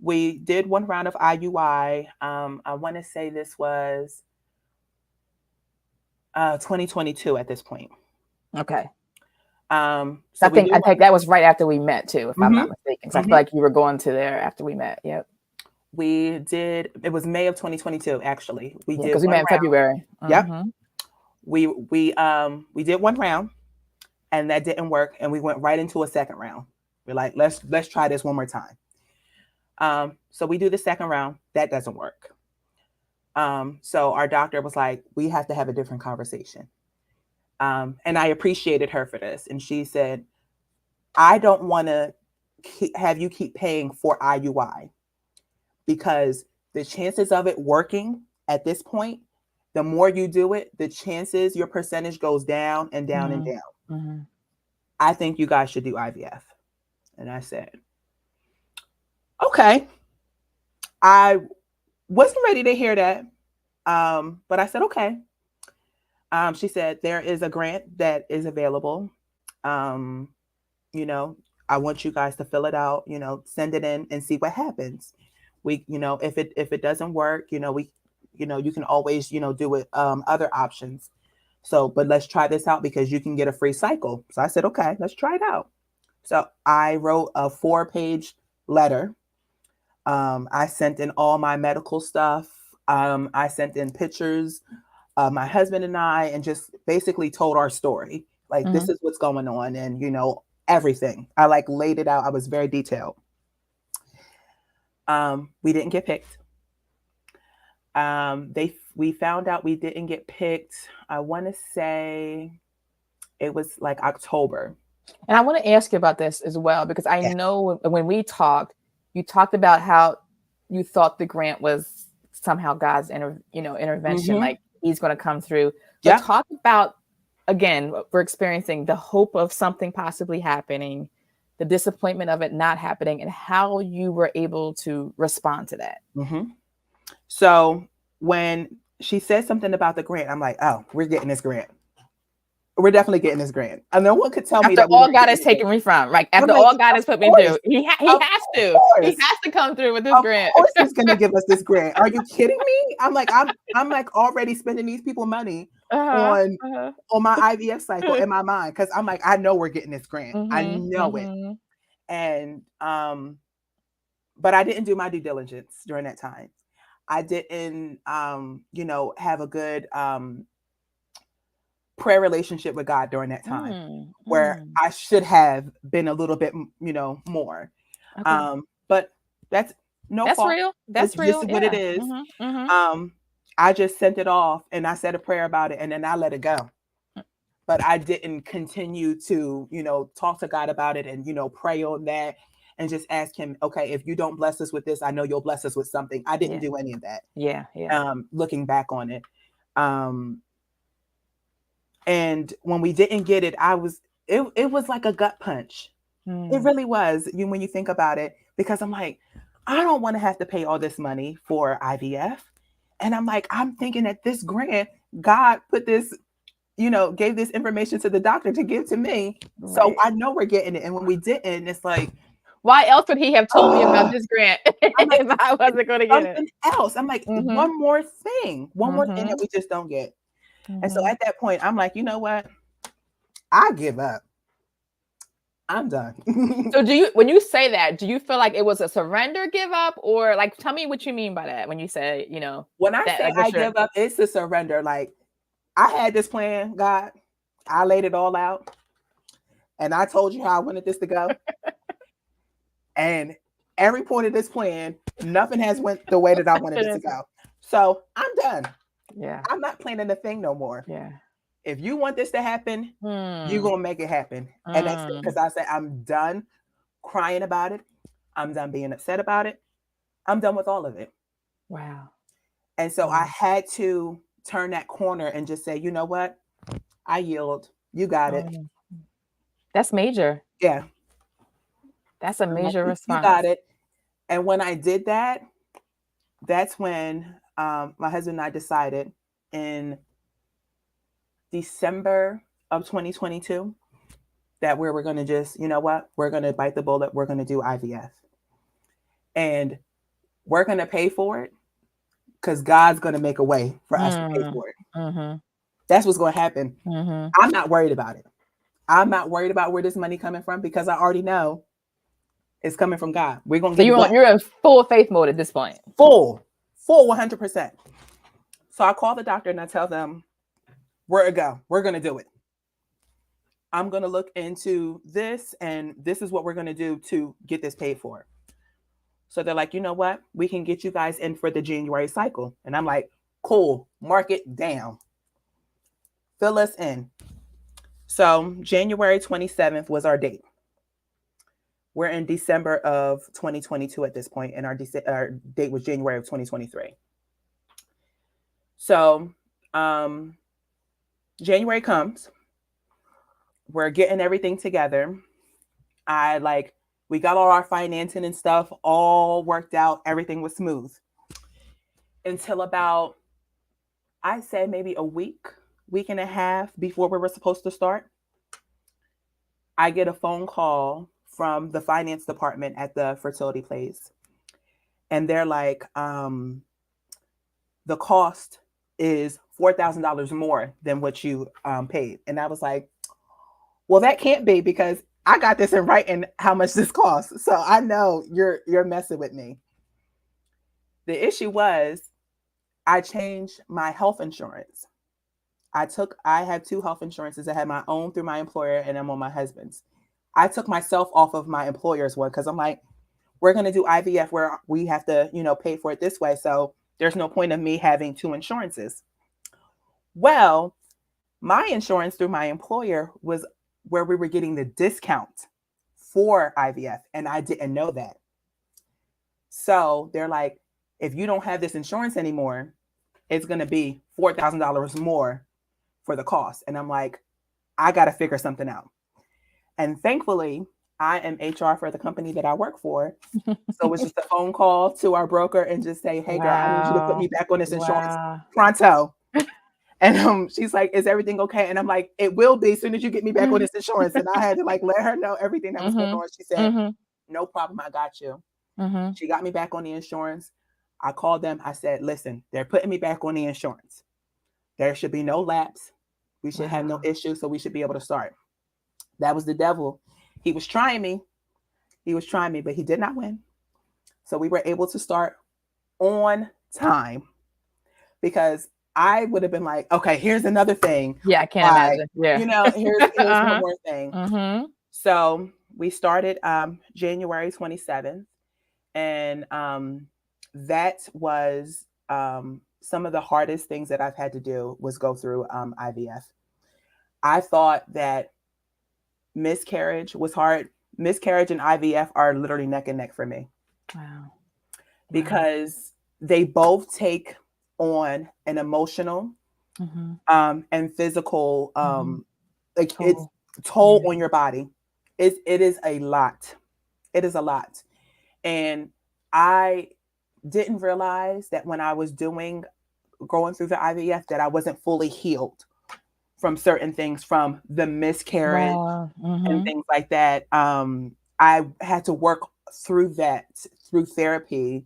we did one round of IUI. I want to say this was 2022 at this point. Okay. So I think that was right after we met too, if I'm not mistaken. So I feel like you were going to there after we met. Yep. We did. It was May of 2022. Actually, we did because we met in February. Yep. We did one round, and that didn't work, and we went right into a second round. We're like, let's try this one more time. So we do the second round. That doesn't work. So our doctor was like, we have to have a different conversation. And I appreciated her for this. And she said, I don't want to have you keep paying for IUI, because the chances of it working at this point, the more you do it, the chances, your percentage goes down and down and down. I think you guys should do IVF. And I said, okay. I wasn't ready to hear that. But I said, okay. She said, there is a grant that is available. I want you guys to fill it out, send it in and see what happens. We, if it doesn't work, you can always, do it, other options. So, but let's try this out because you can get a free cycle. So I said, okay, let's try it out. So I wrote a 4-page letter. I sent in all my medical stuff. I sent in pictures of my husband and I, and just basically told our story. Like, this is what's going on. And, everything. I laid it out. I was very detailed. We didn't get picked. We found out we didn't get picked. I want to say it was October. And I want to ask you about this as well, because I know when we talked, you talked about how you thought the grant was somehow God's intervention, like he's going to come through. But talk about, again, what we're experiencing, the hope of something possibly happening, the disappointment of it not happening, and how you were able to respond to that. So when she said something about the grant, I'm like, oh, we're getting this grant. We're definitely getting this grant. And no one could tell me that all God has taken me from, right? After all God has put me through, he has to. He has to come through with this grant. Of course he's going to give us this grant. Are you kidding me? I'm already spending these people money on my IVF cycle in my mind, because I'm like, I know we're getting this grant. I know it. And but I didn't do my due diligence during that time. I didn't have a good prayer relationship with God during that time, where I should have been a little bit, more. Okay. But that's fault. Real. That's real. Just what it is. I just sent it off and I said a prayer about it, and then I let it go. But I didn't continue to, talk to God about it and, pray on that and just ask him, okay, if you don't bless us with this, I know you'll bless us with something. I didn't do any of that. Yeah. Looking back on it. And when we didn't get it, it was like a gut punch. It really was, when you think about it, because I'm like, I don't want to have to pay all this money for IVF. And I'm like, I'm thinking that this grant, God put this, gave this information to the doctor to give to me. Right. So I know we're getting it. And when we didn't, it's like, why else would he have told me about this grant if I wasn't going to get it? Something else. I'm like, one more thing that we just don't get. And so at that point, I'm like, you know what? I give up. I'm done. So when you say that, do you feel like it was a surrender give up, or tell me what you mean by that when you say, when I say I give up, it's a surrender. Like, I had this plan, God, I laid it all out and I told you how I wanted this to go. And every point of this plan, nothing has went the way that I wanted it to go. So I'm done. Yeah. I'm not planning a thing no more. Yeah. If you want this to happen, you're going to make it happen. And that's because I said, I'm done crying about it. I'm done being upset about it. I'm done with all of it. Wow. And so I had to turn that corner and just say, you know what? I yield. You got it. That's major. Yeah. That's a I'm like, major You got response. it. And when I did that, that's when my husband and I decided in December of 2022 that we were going to just, you know what, we're going to bite the bullet. We're going to do IVF. And we're going to pay for it because God's going to make a way for us to pay for it. Mm-hmm. That's what's going to happen. Mm-hmm. I'm not worried about it. I'm not worried about where this money coming from because I already know it's coming from God. We're going to So you're in full faith mode at this point. Full 100%. So I call the doctor and I tell them, where to go. We're going to do it. I'm going to look into this and this is what we're going to do to get this paid for. So they're like, you know what? We can get you guys in for the January cycle. And I'm like, cool, mark it down. Fill us in. So January 27th was our date. We're in December of 2022 at this point, and our date was January of 2023. So January comes. We're getting everything together. We got all our financing and stuff all worked out. Everything was smooth. Until about, I'd say maybe a week and a half before we were supposed to start, I get a phone call from the finance department at the fertility place. And they're like, the cost is $4,000 more than what you paid. And I was like, well, that can't be because I got this in writing how much this costs. So I know you're messing with me. The issue was I changed my health insurance. I had two health insurances. I had my own through my employer and I'm on my husband's. I took myself off of my employer's one because I'm like, we're going to do IVF where we have to, pay for it this way. So there's no point of me having two insurances. Well, my insurance through my employer was where we were getting the discount for IVF. And I didn't know that. So they're like, if you don't have this insurance anymore, it's going to be $4,000 more for the cost. And I'm like, I got to figure something out. And thankfully, I am HR for the company that I work for. So it's just a phone call to our broker and just say, hey, girl, I need you to put me back on this insurance pronto. And she's like, is everything okay? And I'm like, it will be as soon as you get me back on this insurance. And I had to let her know everything that was going on. She said, no problem. I got you. She got me back on the insurance. I called them. I said, listen, they're putting me back on the insurance. There should be no lapse. We should have no issue. So we should be able to start. That was the devil. He was trying me. But he did not win. So we were able to start on time because I would have been like, okay, here's another thing. Yeah, I can't imagine. Yeah. Here's one more thing. So we started January 27th. And that was some of the hardest things that I've had to do was go through IVF. I thought that miscarriage was hard. Miscarriage and IVF are literally neck and neck for me. Wow. Because they both take on an emotional and physical it's toll on your body. It is a lot. It is a lot. And I didn't realize that when I was going through the IVF that I wasn't fully healed from certain things, from the miscarriage and things like that. I had to work through that through therapy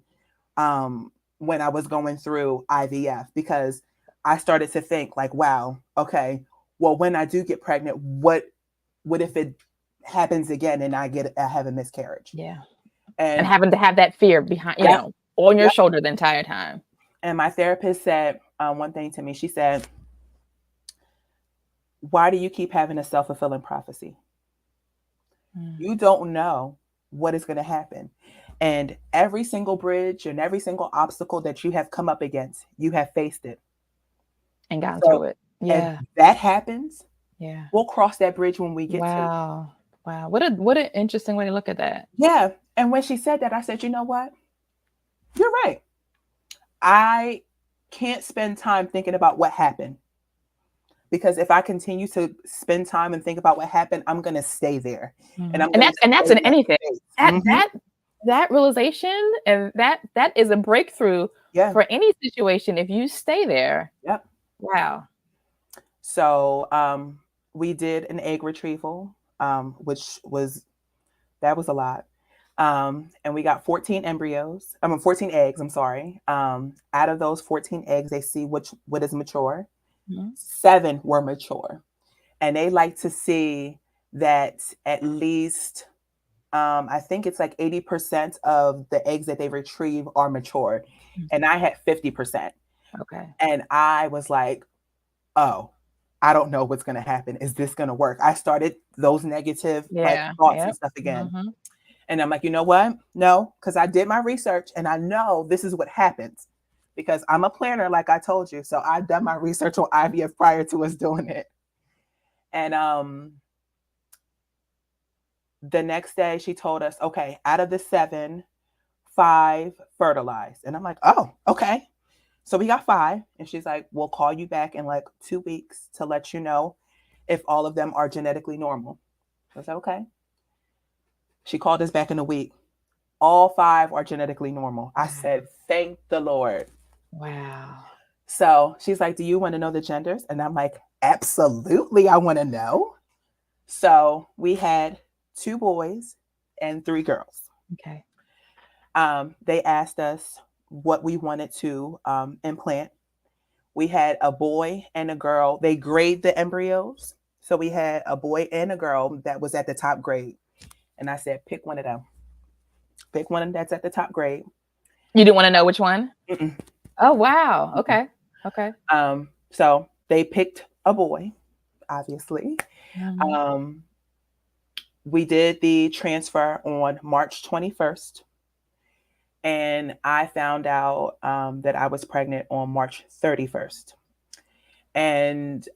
when I was going through IVF because I started to think like, wow, okay, well, when I do get pregnant, what if it happens again and I have a miscarriage? Yeah. And having to have that fear behind, on your shoulder the entire time. And my therapist said one thing to me. She said, why do you keep having a self-fulfilling prophecy? You don't know what is going to happen. And every single bridge and every single obstacle that you have come up against, you have faced it. And gotten through it. Yeah. If that happens, yeah, we'll cross that bridge when we get to it. Wow. What an interesting way to look at that. Yeah. And when she said that, I said, you know what? You're right. I can't spend time thinking about what happened. because if I continue to spend time and think about what happened, I'm going to stay there. And I'm and that's in anything. Mm-hmm. That realization, and that is a breakthrough for any situation if you stay there. Yep. Wow. So we did an egg retrieval, which was a lot. And we got 14 eggs, I'm sorry. Out of those 14 eggs, they see what is mature. 7 were mature. And they like to see that at least, I think it's like 80% of the eggs that they retrieve are mature. And I had 50%. Okay. And I was like, oh, I don't know what's going to happen. Is this going to work? I started those negative thoughts and stuff again. And I'm like, you know what? No, because I did my research and I know this is what happens because I'm a planner, like I told you. So I've done my research on IVF prior to us doing it. And the next day she told us, okay, out of the 7, 5 fertilized. And I'm like, oh, okay. So we got 5. And she's like, we'll call you back in like 2 weeks to let you know if all of them are genetically normal. I said, okay. She called us back in a week. All 5 are genetically normal. I said, thank the Lord. Wow. So she's like, do you want to know the genders? And I'm like, absolutely, I want to know. So we had 2 boys and 3 girls. Okay. They asked us what we wanted to implant. We had a boy and a girl. They grade the embryos. So we had a boy and a girl that was at the top grade. And I said, pick one of them. Pick one that's at the top grade. You didn't want to know which one? Mm-mm. Oh, wow. Okay. Okay. So they picked a boy, obviously. We did the transfer on March 21st. And I found out that I was pregnant on March 31st. And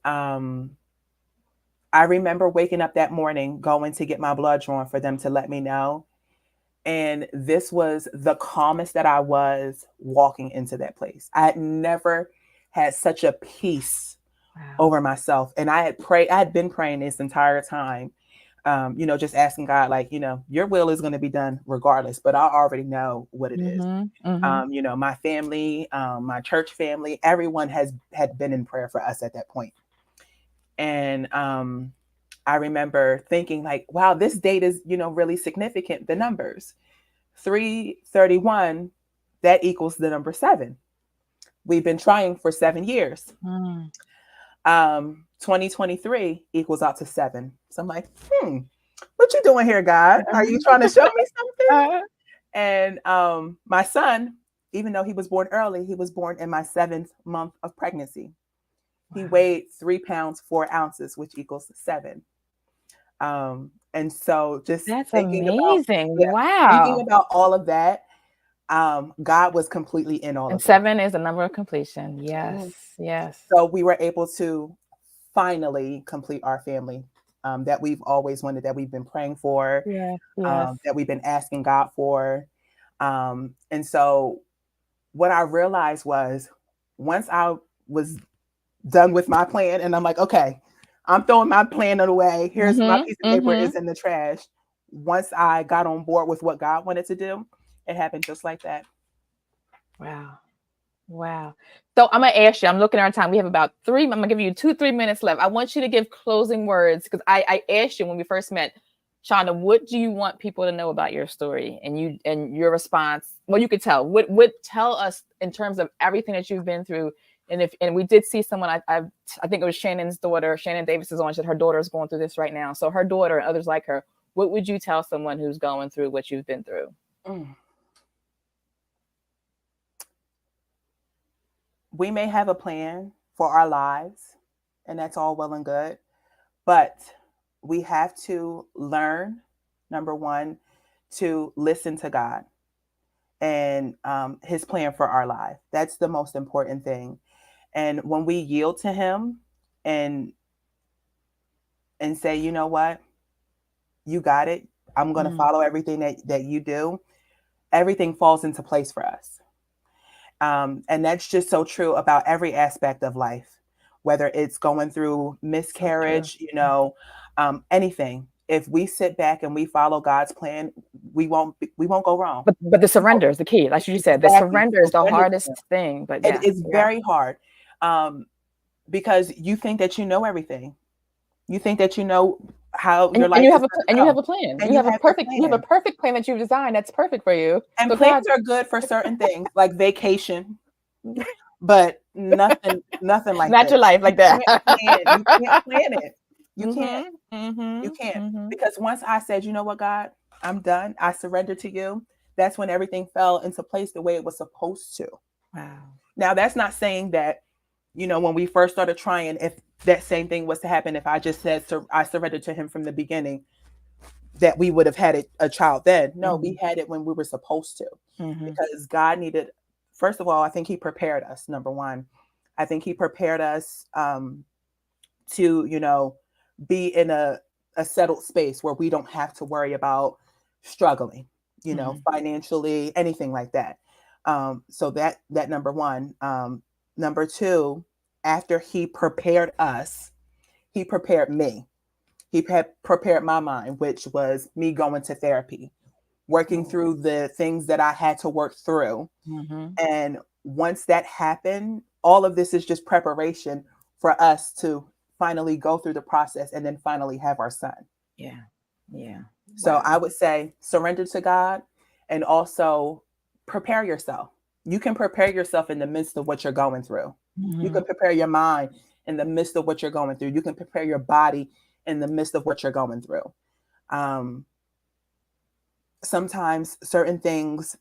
I remember waking up that morning, going to get my blood drawn for them to let me know. And this was the calmest that I was walking into that place. I had never had such a peace over myself. And I had been praying this entire time, just asking God, like, your will is going to be done regardless, but I already know what it is. My family, my church family, everyone had been in prayer for us at that point. And I remember thinking like, wow, this date is, really significant. The numbers 331, that equals the number 7. We've been trying for 7 years. 2023 equals out to 7. So I'm like, what you doing here, God? Are you trying to show me something? And my son, even though he was born early, he was born in my 7th month of pregnancy. He weighed 3 pounds, 4 ounces, which equals 7. And so just that's thinking amazing. Thinking about all of that, God was completely in all of it. And 7 is the number of completion. Yes. Yes. So we were able to finally complete our family that we've always wanted, that we've been praying for, that we've been asking God for. And so what I realized was, once I was done with my plan and I'm like, okay, I'm throwing my plan away. Here's my piece of paper is in the trash. Once I got on board with what God wanted to do, it happened just like that. Wow. So I'm going to ask you, I'm looking at our time. We have about I'm going to give you 2-3 minutes left. I want you to give closing words because I asked you when we first met, Shonda, what do you want people to know about your story and your response? Well, you could tell. What tell us in terms of everything that you've been through. And we did see someone, I think it was Shannon's daughter, Shannon Davis is on, her daughter is going through this right now. So her daughter and others like her, what would you tell someone who's going through what you've been through? We may have a plan for our lives, and that's all well and good, but we have to learn, number one, to listen to God and his plan for our life. That's the most important thing. And when we yield to him and say, you know what, you got it, I'm going to follow everything that you do, everything falls into place for us. And that's just so true about every aspect of life. whether it's going through miscarriage, anything. If we sit back and we follow God's plan, we won't go wrong. But the surrender is the key. Like you said, the surrender is the hardest thing. But it is very hard, because you think that you know everything. You think that you know how your life. And you have a plan. You have a perfect plan that you've designed that's perfect for you. And so plans are good for certain things, like vacation, but nothing like not your life like that. You can't plan it. You can't. You can't. Because once I said, you know what, God, I'm done. I surrender to you. That's when everything fell into place the way it was supposed to. Wow. Now, that's not saying that, when we first started trying, if that same thing was to happen, if I just said, I surrendered to him from the beginning, that we would have had a child then. No, we had it when we were supposed to, because God needed, first of all, I think he prepared us. Number one, I think he prepared us to, be in a settled space where we don't have to worry about struggling, financially, anything like that. So that number one. Number two, after he prepared us, he prepared me. He prepared my mind, which was me going to therapy, working through the things that I had to work through. And once that happened, all of this is just preparation for us to finally go through the process and then finally have our son. Yeah. So I would say surrender to God, and also prepare yourself. You can prepare yourself in the midst of what you're going through. You can prepare your mind in the midst of what you're going through. You can prepare your body in the midst of what you're going through. Sometimes certain things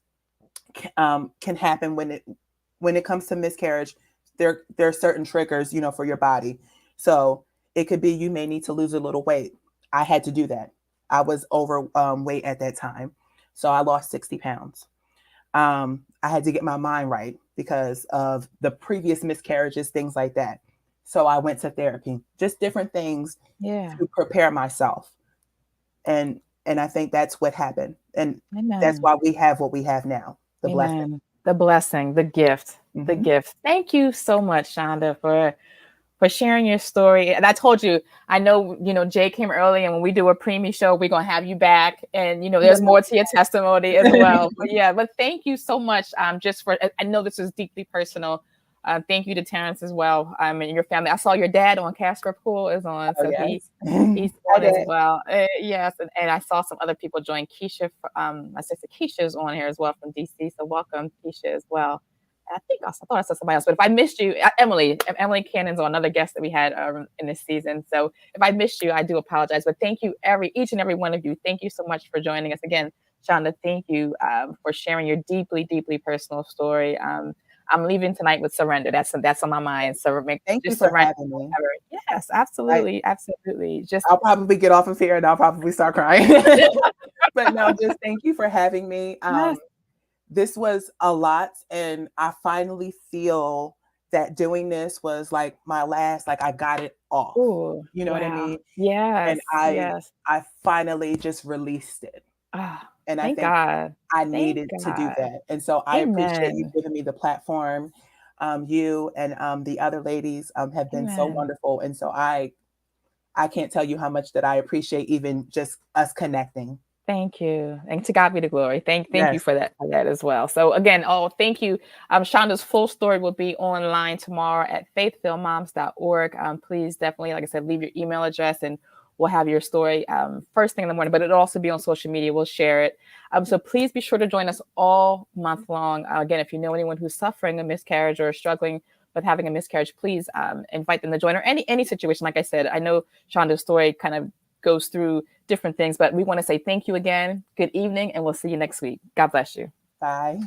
can happen when it comes to miscarriage. There are certain triggers, for your body. So it could be you may need to lose a little weight. I had to do that. I was overweight at that time, so I lost 60 pounds. I had to get my mind right because of the previous miscarriages, things like that. So I went to therapy, just different things to prepare myself. And I think that's what happened. And that's why we have what we have now. The blessing. The blessing, the gift, the gift. Thank you so much, Shonda, for sharing your story. And I told you, I know, Jay came early, and when we do a preemie show, we're going to have you back. And, there's more to your testimony as well. But thank you so much. Just for, I know this is deeply personal. Thank you to Terrence as well. And your family. I saw your dad on Casper Pool is on. So he's on as well. Yes. And I saw some other people join. Keisha, my sister Keisha is on here as well from DC. So welcome, Keisha, as well. I thought I saw somebody else, but if I missed you, Emily Cannon's on, another guest that we had in this season. So if I missed you, I do apologize. But thank you, each and every one of you. Thank you so much for joining us again, Shonda. Thank you for sharing your deeply, deeply personal story. I'm leaving tonight with surrender. That's on my mind. So thank you for having me. Yes, absolutely, absolutely. I'll probably get off of here and I'll probably start crying. But no, just thank you for having me. Yes. This was a lot, and I finally feel that doing this was like my last, like I got it off. Ooh, you know what I mean? Yes. And I finally just released it. And I think God. I needed to do that. And so I appreciate you giving me the platform. You and the other ladies have been so wonderful. And so I can't tell you how much that I appreciate even just us connecting. Thank you. And to God be the glory. Thank you for that as well. So again, thank you. Shonda's full story will be online tomorrow at faithfillmoms.org. Please definitely, like I said, leave your email address and we'll have your story first thing in the morning, but it'll also be on social media. We'll share it. So please be sure to join us all month long. Again, if you know anyone who's suffering a miscarriage or struggling with having a miscarriage, please invite them to join, or any situation. Like I said, I know Shonda's story kind of goes through different things, but we want to say thank you again. Good evening, and we'll see you next week. God bless you. Bye.